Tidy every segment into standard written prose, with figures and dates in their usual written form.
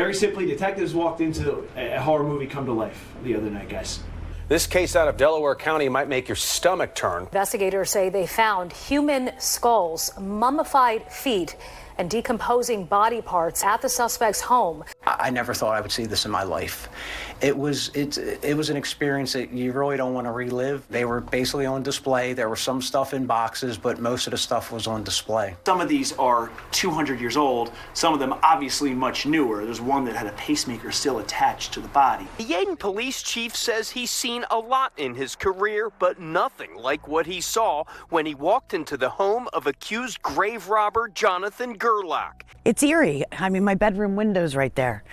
Very simply, detectives walked into a horror movie come to life the other night, guys. This case out of Delaware County might make your stomach turn. Investigators say they found human skulls, mummified feet, and decomposing body parts at the suspect's home. I never thought I would see this in my life. It was an experience that you really don't want to relive. They were basically on display. There was some stuff in boxes, but most of the stuff was on display. Some of these are 200 years old. Some of them obviously much newer. There's one that had a pacemaker still attached to the body. The Yeadon police chief says he's seen a lot in his career, but nothing like what he saw when he walked into the home of accused grave robber Jonathan Gerlach. It's eerie. I mean, my bedroom window's right there,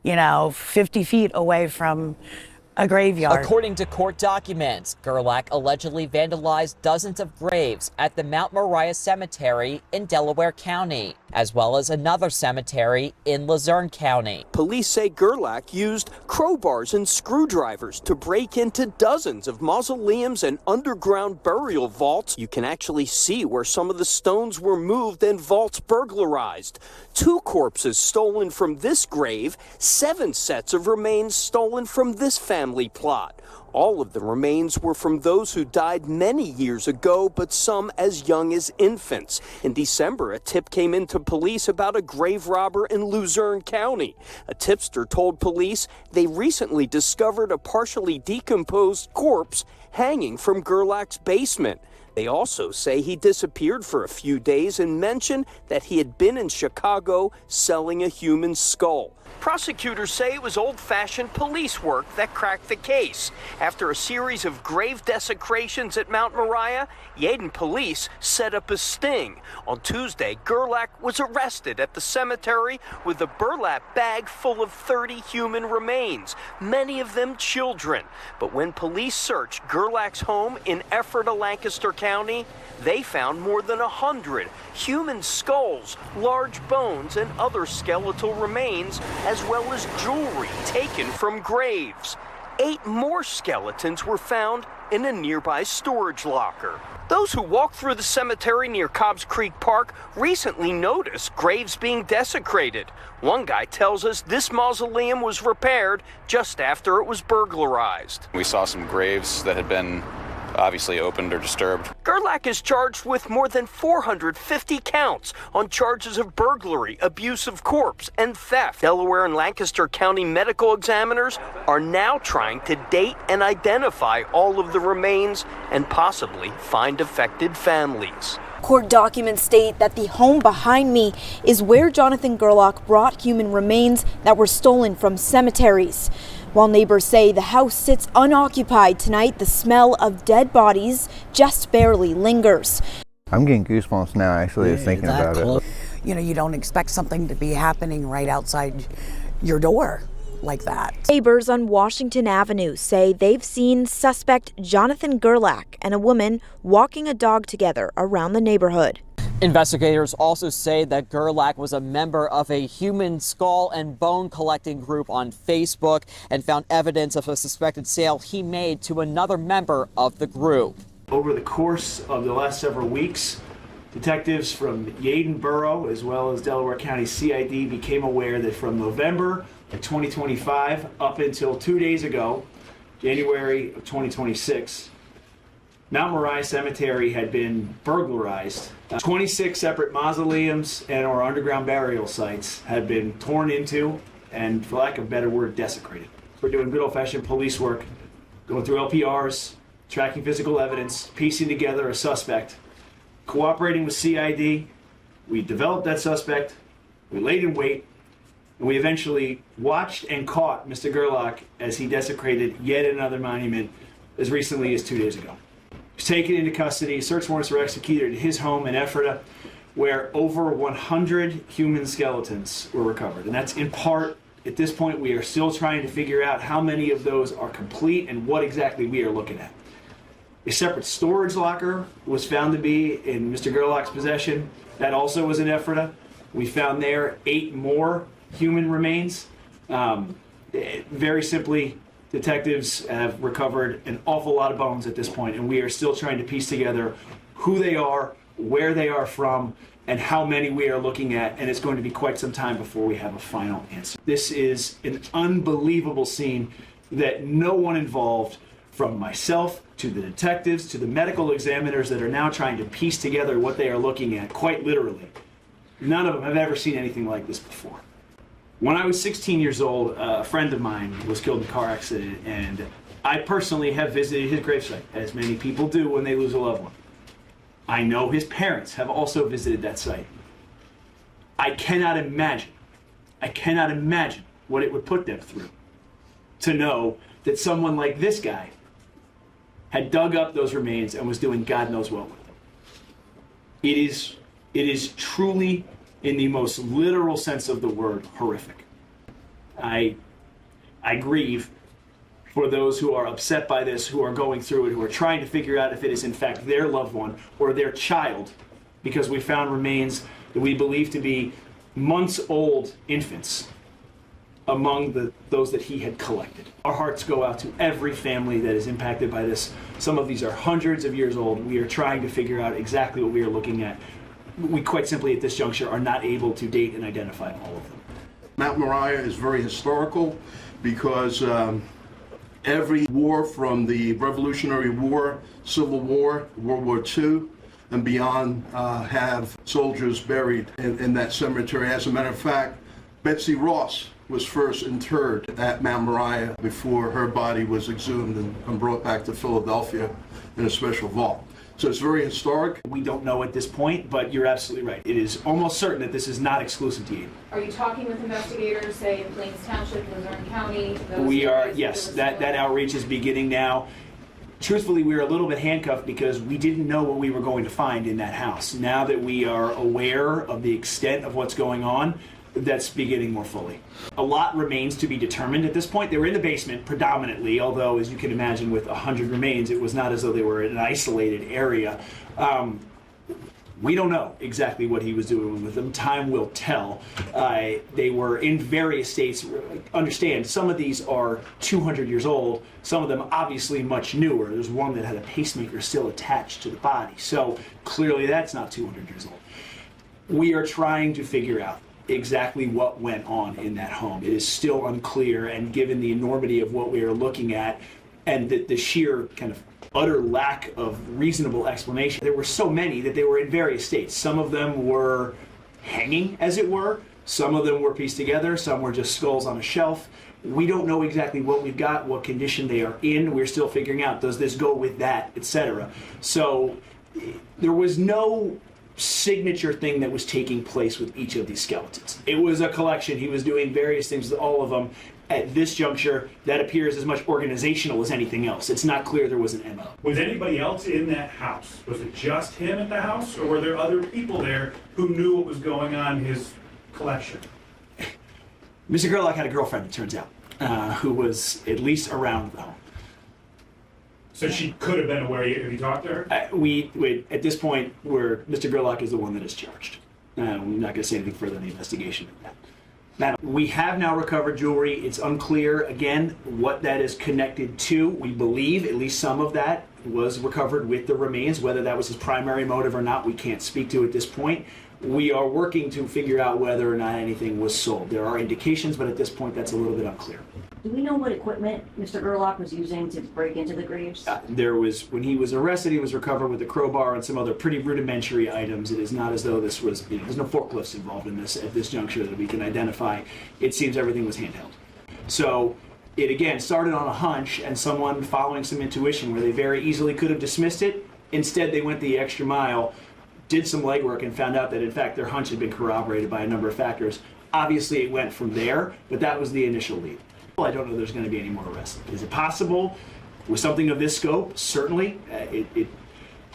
50 feet away from a graveyard. According to court documents, Gerlach allegedly vandalized dozens of graves at the Mount Moriah Cemetery in Delaware County, as well as another cemetery in Luzerne County. Police say Gerlach used crowbars and screwdrivers to break into dozens of mausoleums and underground burial vaults. You can actually see where some of the stones were moved and vaults burglarized. 2 corpses stolen from this grave, 7 sets of remains stolen from this family plot. All of the remains were from those who died many years ago, but some as young as infants. In December, a tip came into police about a grave robber in Luzerne County. A tipster told police they recently discovered a partially decomposed corpse hanging from Gerlach's basement. They also say he disappeared for a few days and mentioned that he had been in Chicago selling a human skull. Prosecutors say it was old-fashioned police work that cracked the case. After a series of grave desecrations at Mount Moriah, Yeadon police set up a sting. On Tuesday, Gerlach was arrested at the cemetery with a burlap bag full of 30 human remains, many of them children. But when police searched Gerlach's home in Ephrata, Lancaster County, they found more than 100 human skulls, large bones, and other skeletal remains, as well as jewelry taken from graves. 8 more skeletons were found in a nearby storage locker. Those who walked through the cemetery near Cobbs Creek Park recently noticed graves being desecrated. One guy tells us this mausoleum was repaired just after it was burglarized. We saw some graves that had been obviously opened or disturbed. Gerlach is charged with more than 450 counts on charges of burglary, abuse of corpse, and theft. Delaware and Lancaster County medical examiners are now trying to date and identify all of the remains and possibly find affected families. Court documents state that the home behind me is where Jonathan Gerlach brought human remains that were stolen from cemeteries. While neighbors say the house sits unoccupied tonight, the smell of dead bodies just barely lingers. I'm getting goosebumps now, actually, thinking about it. You don't expect something to be happening right outside your door like that. Neighbors on Washington Avenue say they've seen suspect Jonathan Gerlach and a woman walking a dog together around the neighborhood. Investigators also say that Gerlach was a member of a human skull and bone collecting group on Facebook and found evidence of a suspected sale he made to another member of the group. Over the course of the last several weeks, detectives from Yeadon Borough as well as Delaware County CID became aware that from November of 2025 up until 2 days ago, January of 2026, Mount Moriah Cemetery had been burglarized. 26 separate mausoleums and or underground burial sites had been torn into and, for lack of a better word, desecrated. We're doing good old-fashioned police work, going through LPRs, tracking physical evidence, piecing together a suspect, cooperating with CID. We developed that suspect, we laid in wait, and we eventually watched and caught Mr. Gerlach as he desecrated yet another monument as recently as 2 days ago. He was taken into custody, search warrants were executed at his home in Ephrata, where over 100 human skeletons were recovered. And that's in part, at this point, we are still trying to figure out how many of those are complete and what exactly we are looking at. A separate storage locker was found to be in Mr. Gerlach's possession. That also was in Ephrata. We found there 8 more human remains. Very simply, detectives have recovered an awful lot of bones at this point, and we are still trying to piece together who they are, where they are from, and how many we are looking at, and it's going to be quite some time before we have a final answer. This is an unbelievable scene that no one involved, from myself to the detectives to the medical examiners that are now trying to piece together what they are looking at, quite literally. None of them have ever seen anything like this before. When I was 16 years old, a friend of mine was killed in a car accident, and I personally have visited his gravesite, as many people do when they lose a loved one. I know his parents have also visited that site. I cannot imagine what it would put them through to know that someone like this guy had dug up those remains and was doing God knows what with them. It is truly, in the most literal sense of the word, horrific. I grieve for those who are upset by this, who are going through it, who are trying to figure out if it is in fact their loved one or their child, because we found remains that we believe to be months-old infants among those that he had collected. Our hearts go out to every family that is impacted by this. Some of these are hundreds of years old. We are trying to figure out exactly what we are looking at. We quite simply at this juncture are not able to date and identify all of them. Mount Moriah is very historical because every war from the Revolutionary War, Civil War, World War II, and beyond have soldiers buried in that cemetery. As a matter of fact, Betsy Ross was first interred at Mount Moriah before her body was exhumed and brought back to Philadelphia in a special vault. So it's very historic. We don't know at this point, but you're absolutely right. It is almost certain that this is not exclusive to Yeadon. Are you talking with investigators, say, in Plains Township, Luzerne County? We are, yes. That outreach is beginning now. Truthfully, we were a little bit handcuffed because we didn't know what we were going to find in that house. Now that we are aware of the extent of what's going on, that's beginning more fully. A lot remains to be determined at this point. They were in the basement predominantly, although as you can imagine with 100 remains, it was not as though they were in an isolated area. We don't know exactly what he was doing with them. Time will tell. They were in various states. Understand, some of these are 200 years old. Some of them obviously much newer. There's one that had a pacemaker still attached to the body. So clearly that's not 200 years old. We are trying to figure out exactly what went on in that home. It is still unclear, and given the enormity of what we are looking at and the sheer kind of utter lack of reasonable explanation, there were so many that they were in various states. Some of them were hanging, as it were. Some of them were pieced together. Some were just skulls on a shelf. We don't know exactly what we've got, what condition they are in. We're still figuring out, does this go with that, etc. So there was no signature thing that was taking place with each of these skeletons. It was a collection. He was doing various things with all of them. At this juncture, that appears as much organizational as anything else. It's not clear there was an MO. Was anybody else in that house? Was it just him at the house, or were there other people there who knew what was going on in his collection? Mr. Gerlach had a girlfriend, it turns out, who was at least around the home. So she could have been aware. Have you talked to her? We at this point, Mr. Gerlach is the one that is charged. I'm not going to say anything further in the investigation of that. Madam, we have now recovered jewelry. It's unclear, again, what that is connected to. We believe at least some of that was recovered with the remains. Whether that was his primary motive or not, we can't speak to at this point. We are working to figure out whether or not anything was sold. There are indications, but at this point, that's a little bit unclear. Do we know what equipment Mr. Gerlach was using to break into the graves? When he was arrested, he was recovered with a crowbar and some other pretty rudimentary items. It is not as though this was, there's no forklifts involved in this at this juncture that we can identify. It seems everything was handheld. So it again started on a hunch and someone following some intuition where they very easily could have dismissed it. Instead, they went the extra mile, did some legwork, and found out that in fact their hunch had been corroborated by a number of factors. Obviously, it went from there, but that was the initial lead. I don't know there's going to be any more arrests. Is it possible with something of this scope? Certainly. It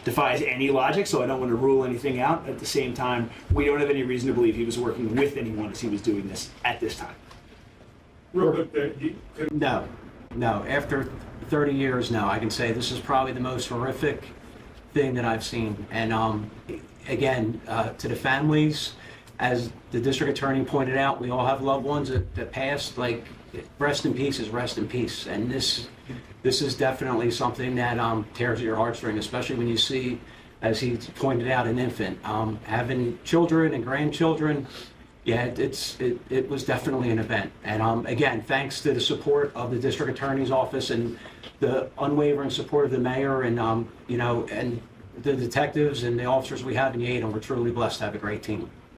defies any logic, so I don't want to rule anything out. At the same time, we don't have any reason to believe he was working with anyone as he was doing this at this time. No. After 30 years, no. I can say this is probably the most horrific thing that I've seen. And again, to the families, as the district attorney pointed out, we all have loved ones that passed. Like, rest in peace is rest in peace. And this is definitely something that tears at your heartstring, especially when you see as he pointed out, an infant. Having children and grandchildren, yeah, it was definitely an event. And again, thanks to the support of the district attorney's office and the unwavering support of the mayor and you know, and the detectives and the officers we have in Yadin, we're truly blessed to have a great team.